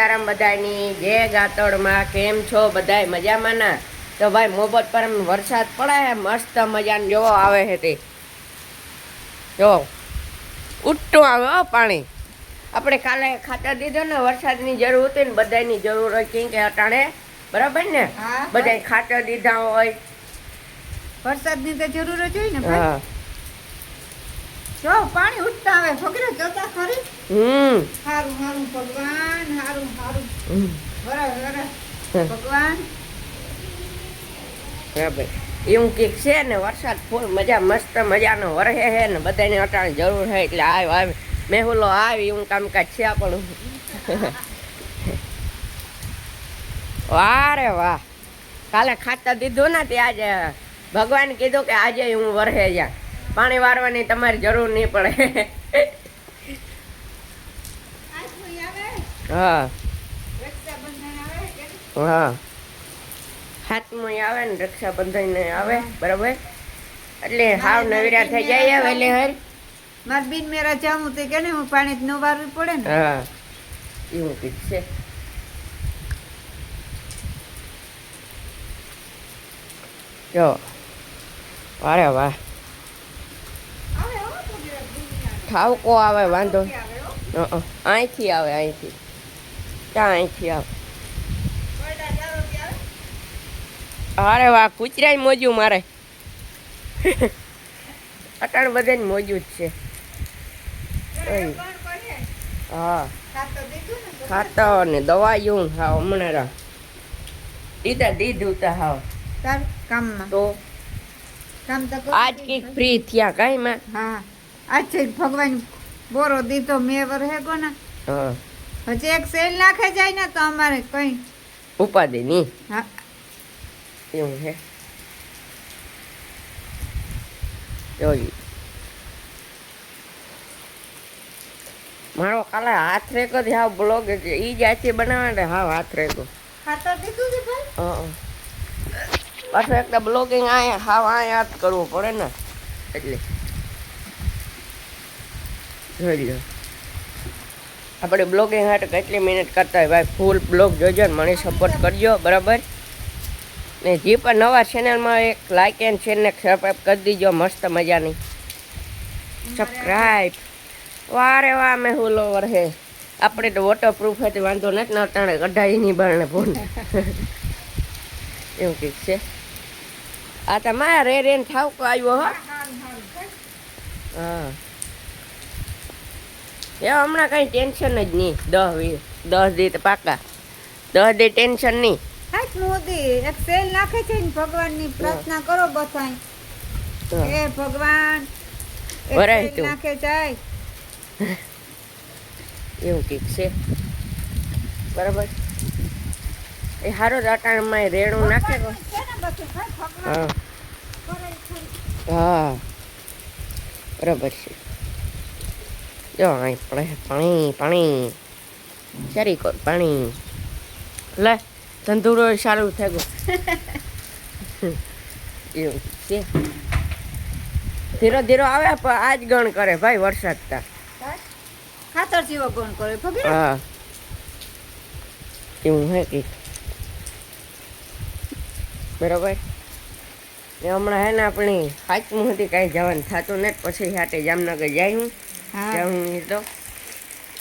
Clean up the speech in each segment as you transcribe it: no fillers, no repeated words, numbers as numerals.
સીતારામ બધાની જય ગાતોડમાં કેમ છો બધાય મજામાં ના? તો ભાઈ મોબત પર વરસાદ પડે હે મસ્ત મજાનો જોવો આવે છે તે જો ઉઠતું આવે હો પાણી. આપણે કાલે ખાતર દીધો ને વરસાદની જરૂર હતી ને બધાની જરૂર હોય કેમ કે અટાણે બરાબર ને બધાય ખાતર દીધા હોય વરસાદની તો જરૂર જ હોય ને ભાઈ. જો પાણી ઉઠતા આવે છોકરા જોતા ખરી. હારું હારું ભગવાન હારું હારું ભગવાન બરાબર એવું કંઈક છે ને વરસાદ ફૂલ મજા મસ્ત મજાનો વરહે છે ને બધાને અટાણે જરૂર છે એટલે આવે મેહુલો આવી એવું કામકાજ છે આપણું. વાહ રે વાહ, કાલે ખાતર દીધું ને તે આજે ભગવાન કીધું કે આજે હું વરહે જા પાણી વારવાની તમારી જરૂર નહીં પડે. હા હા હાથમાં આવે ને રક્ષાબંધન આવે બરાબર એટલે હાવ નવીરા થઈ જાય વેલે હર માર બીન મેરા જામું તે કે ને હું પાણી જ ન વારવું પડે ને. હા એવું કીધું છે. જો વારે વાહ ઠાવકો આવે વાંધો અહીંથી આવે અહીંથી ક્યાં અહીંથી આવે. અરે વાહ કૂતરાય મોજું મારે. અટાણ બધાને મોજું જ છે. હા ખાતર ને દવાઈઓ હાવ હમણાં દીધું તા હાવ કામમાં તો કામ તો આજ કઈક ફ્રી થયા કઈ માં. હા આજ છે ભગવાન બોરો દીધો મેં વરહે કોને. હા હજી એક સેલ નાખે જાય ને તો અમારે કઈ ઉપાધિ ની. હા એવું છે જોઈ મારો કાલે હાથ રેકો થી હાવ બ્લોગ ઈ જાતી બનાવે ને હાવ હાથ રેકો. ખાતર દીધું છે ભાઈ. પાછું একটা બ્લોગિંગ આયા હાવ આયા જ કરવું પડે ને એટલે જોઈ લો આપણે બ્લોગિંગ હાટે કેટલી મહેનત કરતા હોય ભાઈ. ફૂલ બ્લોગ જોજો ને મને સપોર્ટ કરજો બરાબર ને જે પણ નવા ચેનલમાં એક લાઇક એન્ડ શેર ને સબસ્ક્રાઈબ કરી દીજો મસ્ત મજાની સબસ્ક્રાઈબ. વારે વાહ મેં હુલોવર હે આપણે તો વોટરપ્રૂફ હતી વાંધો નથી ને અટાણે કઢાઈ નહીં બારણે ફોન. એવું કંઈક છે. આ તમારા રે રેન ઠાવકો આવ્યો હો. હા એ હમણાં કઈ ટેન્શન જ નહીં 10 દી પાકા 10 દી ટેન્શન નહીં. હાથ મોદી એક સેલ નાખે છે ને ભગવાનની પ્રાર્થના કરો બધાય એ ભગવાન એક વરાય સેલ તું નાખે જાય એવું કંઈક છે બરાબર. એ હારો જ અટાણમાં રેડું નાખે કો. હા હા બરાબર છે. જો અહીં પડે પાણી પાણી સારી કોર પાણી લે ધંધુડો સારું થઈ ગયું. એવું છે ધીરો ધીરો આવે પણ આજ ગણ કરે ભાઈ વરસાદ તા ખાતર જેવો ગુણ કરે ભગવાન. હા એવું હે કે બરાબર. ને હમણાં હે ને આપણી હાચમું હતી કાંઈ જવાનું થતું નથી પછી હાટે જામનગર જાય હું જાઉં તો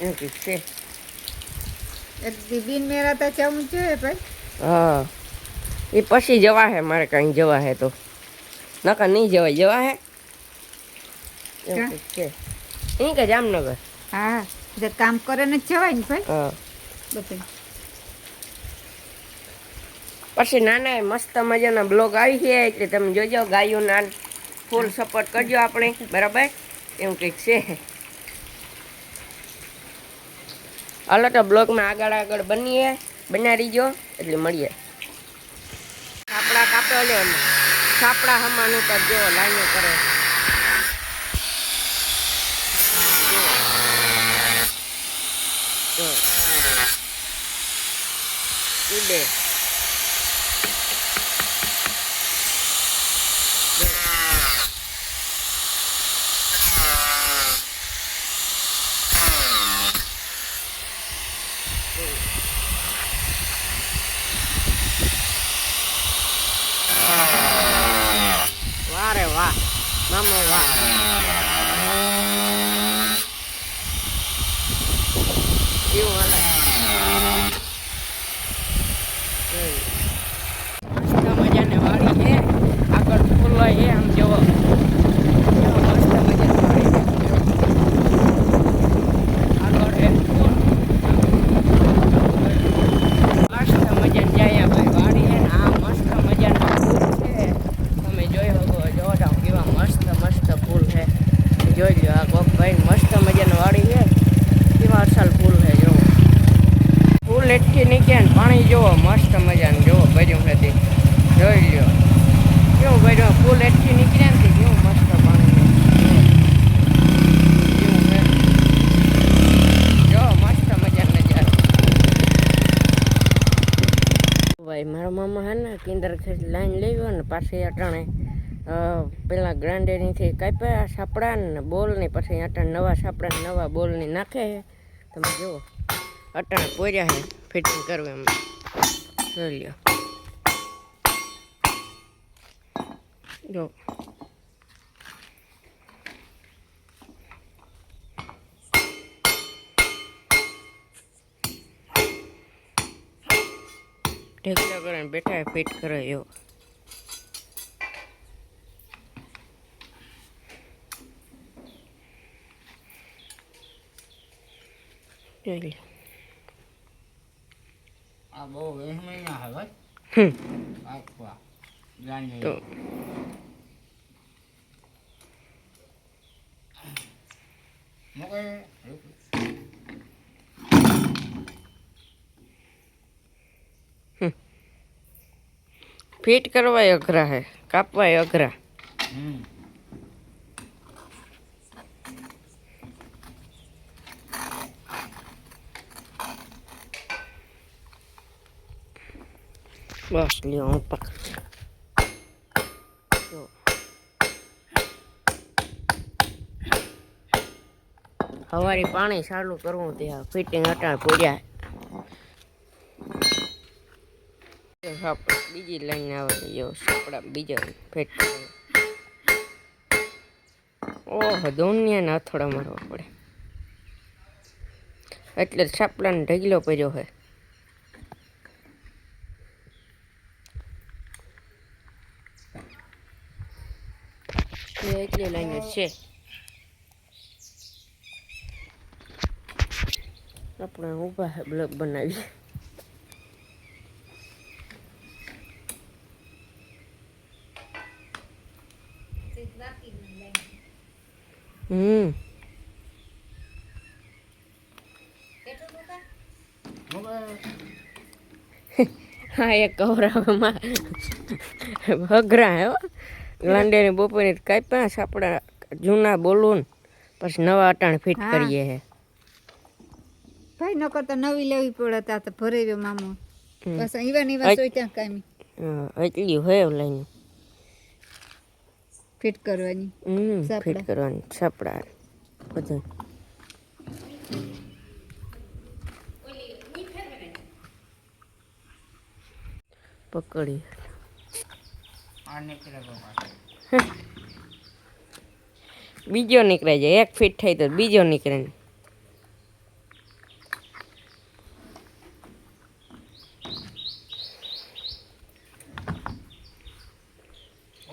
એવું કંઈક છે. એક બીન મેરા તો જવું જોઈએ ભાઈ. હા એ પછી જવા હે મારે કાંઈ જવા હે તો નકર નહીં જવાય જવા હે એવું કંઈક છે. અહીં કે જામનગર. હા જે કામ કરે ને જવાય ને ભાઈ. હા બધે પછી નાના મસ્ત મજાના બ્લોગ આવી ગયા એટલે તમે જોજો ગાયોના ફૂલ સપોર્ટ કરજો આપણે બરાબર એવું કંઈક છે. હાલો તો બ્લોગમાં આગળ બના રહીજો એટલે મળીએ. સાપડા કાપે લે સાપડા હમાનું તો જો લાઈનો કરે ઉડે. મામો વાહ. કેવું હાલે? મસ્ત મજાની વાડી છે. આગળ ફૂલ છે આમ જોવો. મસ્ત મજાની વાડી છે. આગળ છે ફૂલ. મસ્ત મજાની જાય ભાઈ વાડી છે ને આ મસ્ત મજાના ફૂલ છે. તમે જોઈ શકો જો કેવા મસ્ત મસ્ત ફૂલ છે. જોઈ લો આ કોક ભાઈ મસ્ત મજાની વાડી છે. કેવા અસલ ફૂલ છે જો. ફૂલ એટલી નીકળે ને પાણી જોવો મસ્ત મજાનું જોવો ભર્યું નથી. જોઈ લ્યો કેવું ભર્યું ફૂલ એટલી નીકળે ને કેવું મસ્ત પાણી કેવું છે જો મસ્ત મજાનો નજારો. ભાઈ મારા મામા હે ને કિંદર લાઈન લઈ ગયો ને પાછી અટાણે પેલા ગ્રાન્ડેનીથી કાપ્યા સાપડા ને બોલની પછી અટાણે નવા સાપડા નવા બોલની નાખે તમે જુઓ અટાણે પોર્યા છે ફિટિંગ કરવું એમ જોઈ લ્યો જો ઢેકલા કરીને બેઠા ફિટ કરે એવો જોઈ લ્યો આ બહુ 20 મહિના હે ભાઈ. આખવા જાણી તો મોકે ફિટ કરવાય અઘરા હે કાપવાય અઘરા. બસ લ્યો હું પકડ જો સવારે પાણી ચાલુ કરવું ત્યાં ફિટિંગ અટાણ પૂર્યા બીજી લાઈન આવે જો સાપડા બીજા ફિટ કરે. ઓહો દોનિયાને અથોડા મારવા પડે એટલે સાપડાને ઢગલો પડ્યો છે. એટલી લાઈન છે આપણે ઊભા છે બ્લોક બનાવી. હા એક કવરામાં અઘરા હે લાંડેની બપોરે કાપ્યા સાપડા જૂના બોલું પછી નવા અટાણ ફિટ કરીએ હે ભાઈ ન કરતા નવી લેવી પડે તા તો ભરે રહ્યો મામો બસ ઈવા સોચ્યા કામી એટલી હોય લઈને ફિટ કરવાની ફિટ કરવાની સાપડા બધું પકડી આ નીકળે બીજો નીકળે જાય એક ફિટ થાય તો બીજો નીકળે ને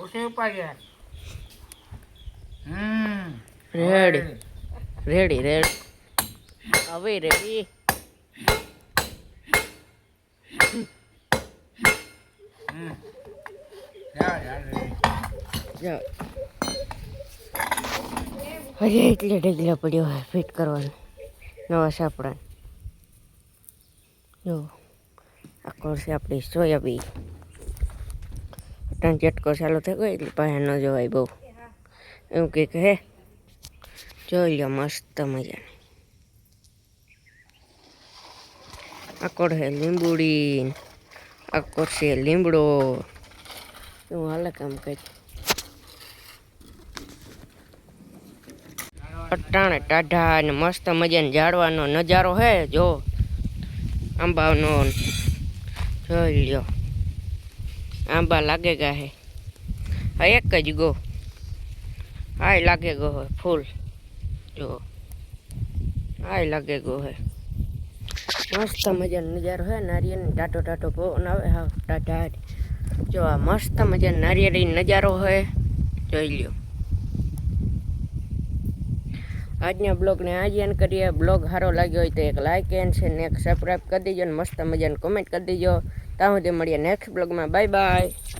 ઓછે ઉપાડ્યા. રેડી રેડી રેડી હવે રેડી હજી એટલે ઢગલા પડ્યો હોય ફિટ કરવાનું નવા સાપડા જો આખો છે આપણી સોયાબીન અટાણ ચટકો ચાલુ થઈ ગયો એટલે પાસે ન જવાય બહુ એવું કંઈક હે જોઈ લો મસ્ત મજાની આકોડ છે લીંબુડી આકોડ છે લીમડો એવું હાલે કામ કંઈક અટાણે ટાઢા ને મસ્ત મજાનો ઝાડવાનો નજારો હે જો આંબાનો જોઈ લ્યો આંબા લાગેગા હે હા એક જ ગો હાય લાગે ગયો હોય ફૂલ જો હાય લાગે ગયો હોય મસ્ત મજાનો નજારો હે નારિયેળની ટાટો ટાટો પવન આવે હા ટાઢ જો આ મસ્ત મજાનો નારિયેળી નજારો હોય જોઈ લ્યો આજના બ્લોગને આજે એન્ડ કરીએ બ્લોગ સારો લાગ્યો હોય તો એક લાઇક એન્ડ છે ને એક સબસ્ક્રાઈબ કરી દેજો ને મસ્ત મજાની કોમેન્ટ કરી દેજો ત્યાં સુધી મળીએ નેક્સ્ટ બ્લોગમાં બાય બાય